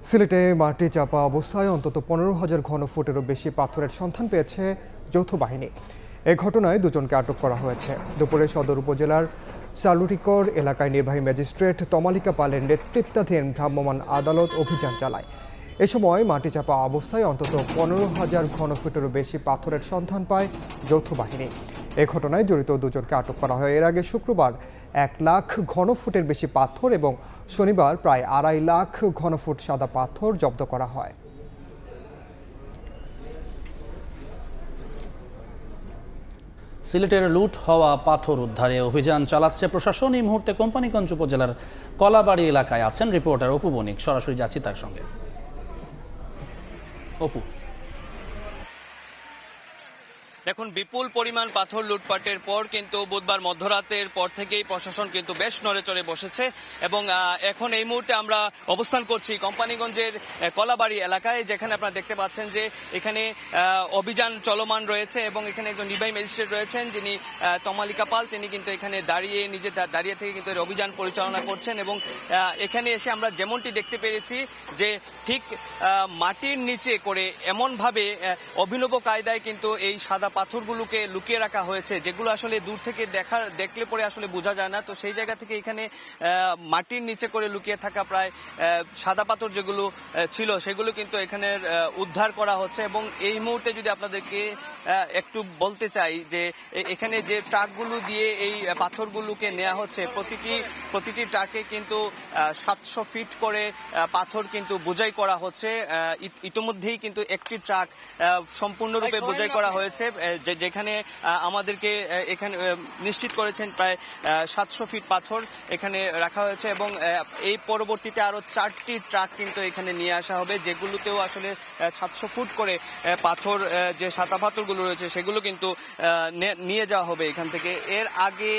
সিলেটে মাটি চাপা অবস্থায় অন্তত 15,000 ঘনফুটেরও বেশি পাথরের সন্ধান পেয়েছে যৌথ বাহিনী। এ ঘটনায় দুজনকে আটক করা হয়েছে। দুপুরে সদর উপজেলার চালুটিকর এলাকায় নির্বাহী ম্যাজিস্ট্রেট তমালিকা পালের নেতৃত্বাধীন ভ্রাম্যমাণ আদালত অভিযান চালায়। এ সময় মাটি চাপা অবস্থায় অন্তত 15,000 ঘনফুটেরও বেশি পাথরের সন্ধান পায় যৌথ বাহিনী। এ ঘটনায় জড়িত দুজনকে আটক করা হয়। এর আগে শুক্রবার 1 লাখ ঘনফুটের বেশি পাথর এবং শনিবার প্রায় 2.5 লাখ ঘনফুট সাদা পাথর জব্দ করা হয়। সিলেটের লুট হওয়া পাথর উদ্ধারে অভিযান চালাচ্ছে প্রশাসন। এই মুহূর্তে কোম্পানীগঞ্জ উপজেলার কলাবাড়ি এলাকায় আছেন রিপোর্টার অপু বণিক। সরাসরি যাচ্ছি তার সঙ্গে। অপু, দেখুন, বিপুল পরিমাণ পাথর লুটপাটের পর কিন্তু বুধবার মধ্যরাতের পর থেকেই প্রশাসন কিন্তু বেশ নড়েচড়ে বসেছে এবং এখন এই মুহূর্তে আমরা অবস্থান করছি কোম্পানীগঞ্জের কলাবাড়ি এলাকায়, যেখানে আপনারা দেখতে পাচ্ছেন যে এখানে অভিযান চলমান রয়েছে এবং এখানে একজন নির্বাহী ম্যাজিস্ট্রেট রয়েছেন যিনি তমালিকা পাল, তিনি কিন্তু এখানে দাঁড়িয়ে থেকে কিন্তু অভিযান পরিচালনা করছেন এবং এখানে এসে আমরা যেমনটি দেখতে পেরেছি যে ঠিক মাটির নিচে করে এমনভাবে অভিনব কায়দায় কিন্তু এই সাদা পাথরগুলোকে লুকিয়ে রাখা হয়েছে, যেগুলো আসলে দূর থেকে দেখলে পরে আসলে বোঝা যায় না। তো সেই জায়গা থেকে এখানে মাটির নিচে করে লুকিয়ে থাকা প্রায় সাদা পাথর যেগুলো ছিল সেগুলো কিন্তু এখানে উদ্ধার করা হচ্ছে। এবং এই মুহূর্তে যদি আপনাদেরকে একটু বলতে চাই যে এখানে যে ট্রাকগুলো দিয়ে এই পাথরগুলোকে নেওয়া হচ্ছে, প্রতিটি ট্রাকে কিন্তু 700 ফিট করে পাথর কিন্তু বোঝাই করা হচ্ছে। ইতিমধ্যেই কিন্তু একটি ট্রাক সম্পূর্ণরূপে বোঝাই করা হয়েছে, যেখানে আমাদেরকে এখানে নিশ্চিত করেছেন প্রায় 700 ফিট পাথর এখানে রাখা হয়েছে এবং এই পরবর্তীতে আরো 4টি ট্রাক কিন্তু এখানে নিয়ে আসা হবে, যেগুলোতেও আসলে 700 ফুট করে পাথর, যে সাদা পাথরগুলো রয়েছে সেগুলো কিন্তু নিয়ে যাওয়া হবে এখান থেকে। এর আগে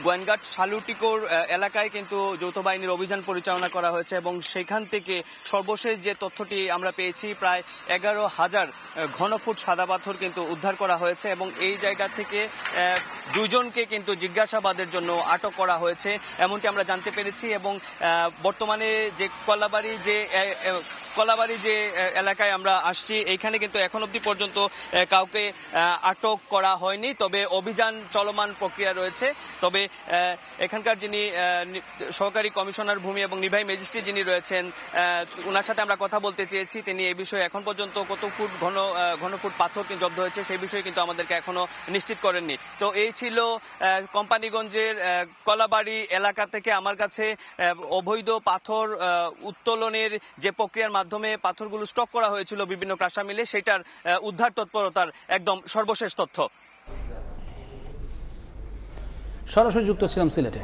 গোয়েনঘাট শালুটিকোর এলাকায় কিন্তু যৌথ বাহিনীর অভিযান পরিচালনা করা হয়েছে এবং সেখান থেকে সর্বশেষ যে তথ্যটি আমরা পেয়েছি প্রায় 11,000 ঘনফুট সাদা পাথর কিন্তু উদ্ধার করা হয়েছে এবং এই জায়গা থেকে দুজনকে কিন্তু জিজ্ঞাসাবাদের জন্য আটক করা হয়েছে এমনটি আমরা জানতে পেরেছি। এবং বর্তমানে যে কলাবাড়ি যে এলাকায় আমরা আসছি, এইখানে কিন্তু এখন অবধি পর্যন্ত কাউকে আটক করা হয়নি, তবে অভিযান চলমান প্রক্রিয়া রয়েছে। তবে এখানকার যিনি সহকারী কমিশনার ভূমি এবং নির্বাহী ম্যাজিস্ট্রেট যিনি রয়েছেন, ওনার সাথে আমরা কথা বলতে চেয়েছি। তিনি এই বিষয়ে এখন পর্যন্ত কত ফুট ঘনফুট পাথর জব্দ হয়েছে সেই বিষয়ে কিন্তু আমাদেরকে এখনো নিশ্চিত করেননি। তো এই ছিল কোম্পানীগঞ্জের কলাবাড়ি এলাকা থেকে আমার কাছে অবৈধ পাথর উত্তোলনের যে প্রক্রিয়ার মাধ্যমে পাথরগুলো স্টক করা হয়েছিল বিভিন্ন ক্রাশার মিলে, সেটার উদ্ধার তৎপরতার একদম সর্বশেষ তথ্য। সরাসরি যুক্ত ছিলাম সিলেটে।